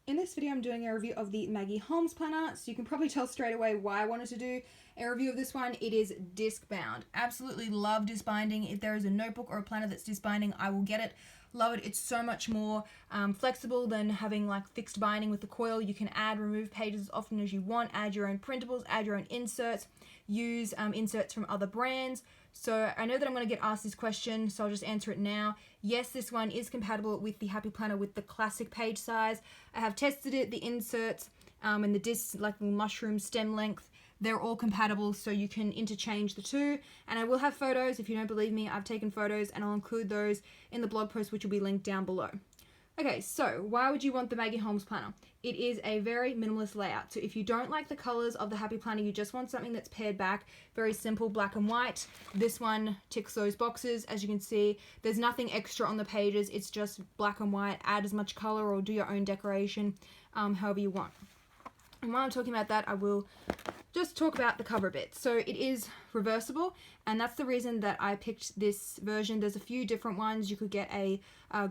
In this video, I'm doing a review of the Maggie Holmes planner, so you can probably tell straight away why I wanted to do a review of this one. It is disc-bound. Absolutely love disc binding. If there is a notebook or a planner that's disc binding, I will get it. Love it. It's so much more flexible than having like fixed binding with the coil. You can add, remove pages as often as you want, add your own printables, add your own inserts, use inserts from other brands. So I know that I'm going to get asked this question, so I'll just answer it now. Yes, this one is compatible with the Happy Planner with the classic page size. I have tested it, the inserts and the discs, like the mushroom stem length, they're all compatible, so you can interchange the two. And I will have photos. If you don't believe me, I've taken photos and I'll include those in the blog post, which will be linked down below. Okay, so why would you want the Maggie Holmes planner? It is a very minimalist layout. So if you don't like the colors of the Happy Planner, you just want something that's pared back, very simple, black and white. This one ticks those boxes. As you can see, there's nothing extra on the pages. It's just black and white. Add as much color or do your own decoration, however you want. And while I'm talking about that, I will just talk about the cover a bit. So it is reversible, and that's the reason that I picked this version. There's a few different ones. You could get a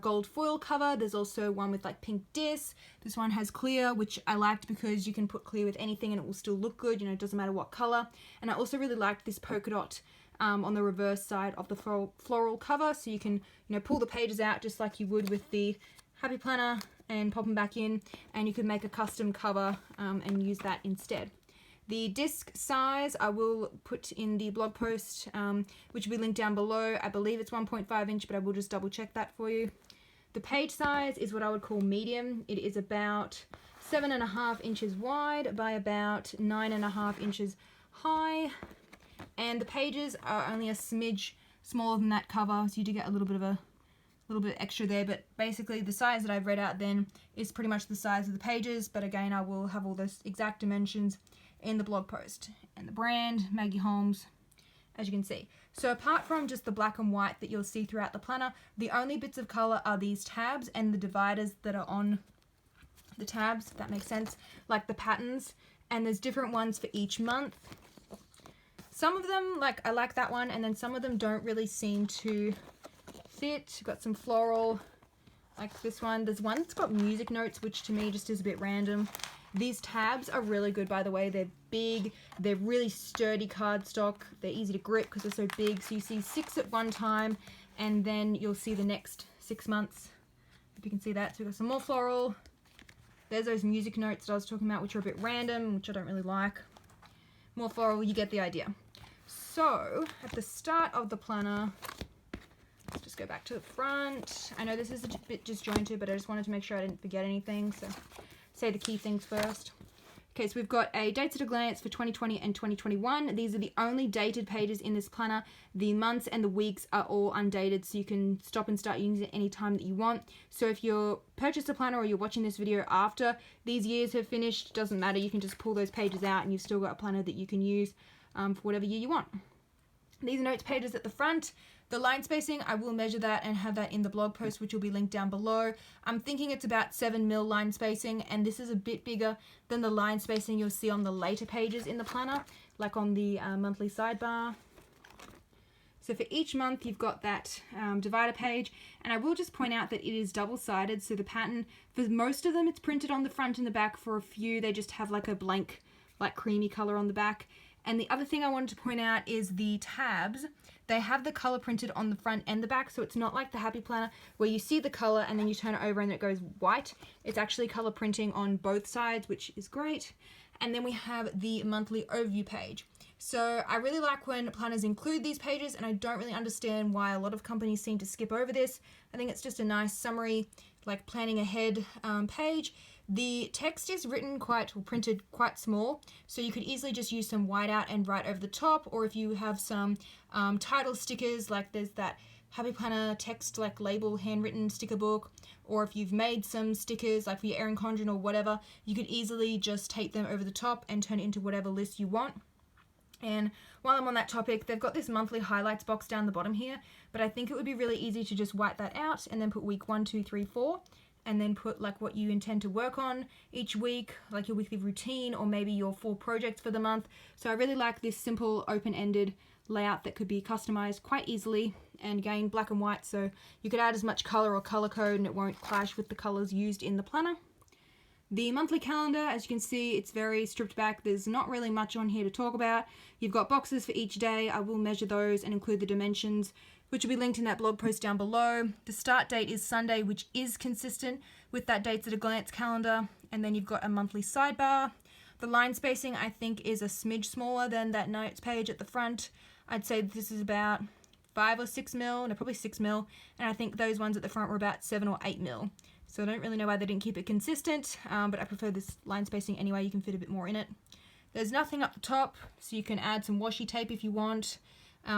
gold foil cover. There's also one with like pink disc. This one has clear, which I liked because you can put clear with anything and it will still look good. You know, it doesn't matter what color. And I also really liked this polka dot on the reverse side of the floral cover, so you can, you know, pull the pages out just like you would with the Happy Planner and pop them back in, and you could make a custom cover and use that instead. The disc size I will put in the blog post, which will be linked down below. I believe it's 1.5 inch, but I will just double check that for you. The page size is what I would call medium. It is about 7.5 inches wide by about 9.5 inches high. And the pages are only a smidge smaller than that cover, so you do get a little bit extra there, but basically the size that I've read out then is pretty much the size of the pages, but again I will have all those exact dimensions in the blog post. And the brand, Maggie Holmes, as you can see. So apart from just the black and white that you'll see throughout the planner, the only bits of color are these tabs and the dividers that are on the tabs, if that makes sense, like the patterns, and there's different ones for each month. Some of them, like I like that one, and then some of them don't really seem to fit. Got some floral, like this one. There's one that's got music notes, which to me just is a bit random. These tabs are really good, by the way. They're big, they're really sturdy cardstock, they're easy to grip because they're so big. So you see 6 at one time, and then you'll see the next 6 months, if you can see that. So we've got some more floral. There's those music notes that I was talking about, which are a bit random, which I don't really like. More floral, you get the idea. So at the start of the planner, let's just go back to the front. I know this is a bit disjointed, but I just wanted to make sure I didn't forget anything, so say the key things first. Okay, so we've got a dates at a glance for 2020 and 2021. These are the only dated pages in this planner. The months and the weeks are all undated, so you can stop and start using it any time that you want. So if you're purchased a planner or you're watching this video after these years have finished, doesn't matter. You can just pull those pages out and you've still got a planner that you can use for whatever year you want. These are notes pages at the front. The line spacing, I will measure that and have that in the blog post, which will be linked down below. I'm thinking it's about 7mm line spacing, and this is a bit bigger than the line spacing you'll see on the later pages in the planner, like on the monthly sidebar. So for each month, you've got that divider page, and I will just point out that it is double-sided, so the pattern, for most of them, it's printed on the front and the back. For a few, they just have like a blank, like creamy color on the back. And the other thing I wanted to point out is the tabs. They have the color printed on the front and the back, so it's not like the Happy Planner where you see the color and then you turn it over and it goes white. It's actually color printing on both sides, which is great. And then we have the monthly overview page. So I really like when planners include these pages, and I don't really understand why a lot of companies seem to skip over this. I think it's just a nice summary, like planning ahead page. The text is printed quite small, so you could easily just use some whiteout and write over the top, or if you have some title stickers, like there's that Happy Planner text like label handwritten sticker book, or if you've made some stickers like for your Erin Condren or whatever, you could easily just tape them over the top and turn it into whatever list you want. And while I'm on that topic, they've got this monthly highlights box down the bottom here, but I think it would be really easy to just white that out and then put week 1, 2, 3, 4, and then put like what you intend to work on each week, like your weekly routine or maybe your 4 projects for the month. So I really like this simple open-ended layout that could be customized quite easily, and again, black and white, so you could add as much color or color code and it won't clash with the colors used in the planner. The monthly calendar, as you can see, it's very stripped back. There's not really much on here to talk about. You've got boxes for each day. I will measure those and include the dimensions, which will be linked in that blog post down below. The start date is Sunday, which is consistent with that Dates at a Glance calendar. And then you've got a monthly sidebar. The line spacing, I think, is a smidge smaller than that notes page at the front. I'd say this is about 5 or 6 mil, no, probably 6 mil. And I think those ones at the front were about 7 or 8 mil. So I don't really know why they didn't keep it consistent, but I prefer this line spacing anyway. You can fit a bit more in it. There's nothing up the top, so you can add some washi tape if you want.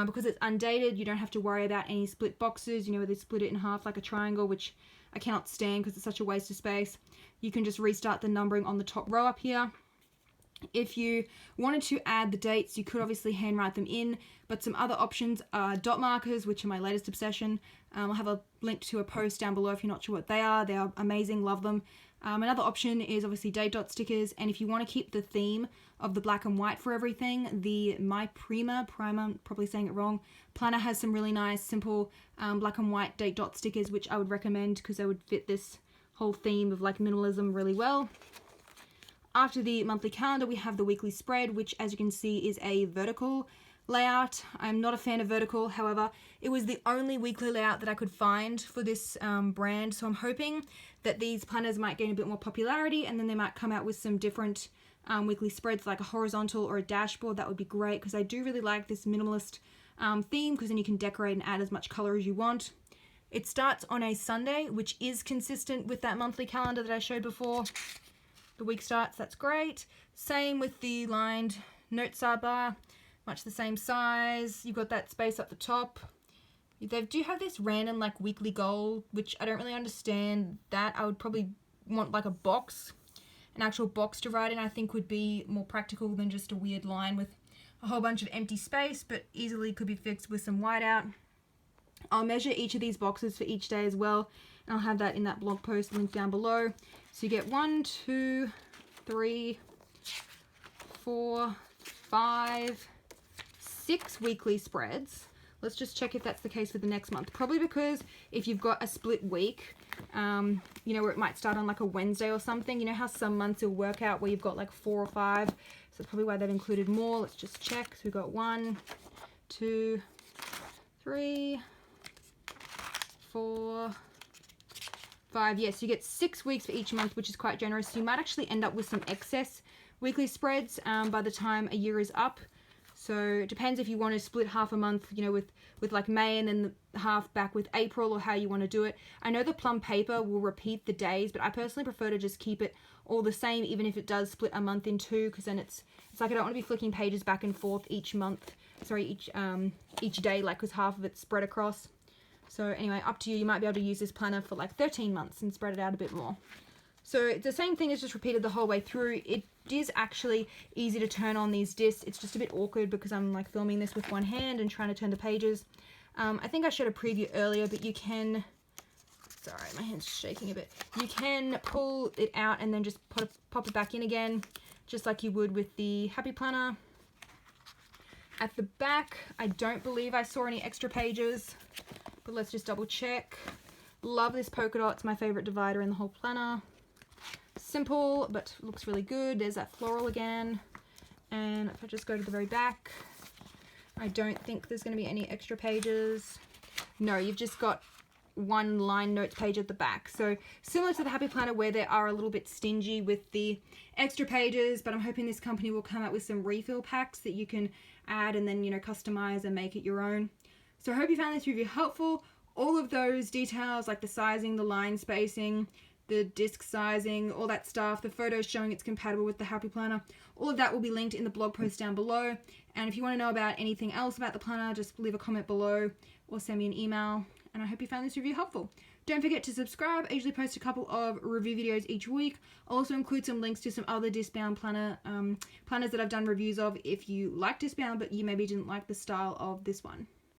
Because it's undated, you don't have to worry about any split boxes, you know, where they split it in half like a triangle, which I cannot stand because it's such a waste of space. You can just restart the numbering on the top row up here. If you wanted to add the dates, you could obviously handwrite them in, but some other options are dot markers, which are my latest obsession. I'll have a link to a post down below if you're not sure what they are. They are amazing, love them. Another option is obviously date dot stickers, and if you want to keep the theme of the black and white for everything, the My Primer, probably saying it wrong, planner has some really nice, simple black and white date dot stickers, which I would recommend because they would fit this whole theme of like minimalism really well. After the monthly calendar, we have the weekly spread, which as you can see is a vertical layout. I'm not a fan of vertical, however, it was the only weekly layout that I could find for this brand, so I'm hoping that these planners might gain a bit more popularity and then they might come out with some different weekly spreads like a horizontal or a dashboard. That would be great because I do really like this minimalist theme because then you can decorate and add as much color as you want. It starts on a Sunday, which is consistent with that monthly calendar that I showed before. The week starts, that's great. Same with the lined note sidebar, much the same size. You've got that space up the top. They do have this random like weekly goal, which I don't really understand that. I would probably want like a box, an actual box to write in, I think would be more practical than just a weird line with a whole bunch of empty space, but easily could be fixed with some whiteout. I'll measure each of these boxes for each day as well, and I'll have that in that blog post linked down below. So you get 1, 2, 3, 4, 5, 6 weekly spreads. Let's just check if that's the case for the next month. Probably because if you've got a split week, you know, where it might start on like a Wednesday or something, you know how some months you'll work out where you've got like 4 or 5. So that's probably why they've included more. Let's just check. So we've got 1, 2, 3, 4, 5. Yes, you get 6 weeks for each month, which is quite generous. So you might actually end up with some excess weekly spreads by the time a year is up. So it depends if you want to split half a month, you know, with like May and then the half back with April, or how you want to do it. I know the plum paper will repeat the days, but I personally prefer to just keep it all the same, even if it does split a month in 2, because then it's like I don't want to be flicking pages back and forth each month. Sorry, each day, like because half of it's spread across. So anyway, up to you. You might be able to use this planner for like 13 months and spread it out a bit more. So it's the same thing as just repeated the whole way through. It is actually easy to turn on these discs. It's just a bit awkward because I'm like filming this with one hand and trying to turn the pages. I think I showed a preview earlier, but you can, sorry, my hand's shaking a bit. You can pull it out and then just pop it back in again, just like you would with the Happy Planner. At the back, I don't believe I saw any extra pages, but let's just double check. Love this polka dot. It's my favorite divider in the whole planner. Simple, but looks really good. There's that floral again. And if I just go to the very back, I don't think there's going to be any extra pages. No, you've just got one line notes page at the back. So similar to the Happy Planner, where they are a little bit stingy with the extra pages, but I'm hoping this company will come out with some refill packs that you can add and then, you know, customize and make it your own. So I hope you found this review helpful. All of those details, like the sizing, the line spacing, the disc sizing, all that stuff, the photos showing it's compatible with the Happy Planner, all of that will be linked in the blog post down below. And if you want to know about anything else about the planner, just leave a comment below or send me an email. And I hope you found this review helpful. Don't forget to subscribe. I usually post a couple of review videos each week. I'll also include some links to some other Discbound planners that I've done reviews of if you like Discbound, but you maybe didn't like the style of this one.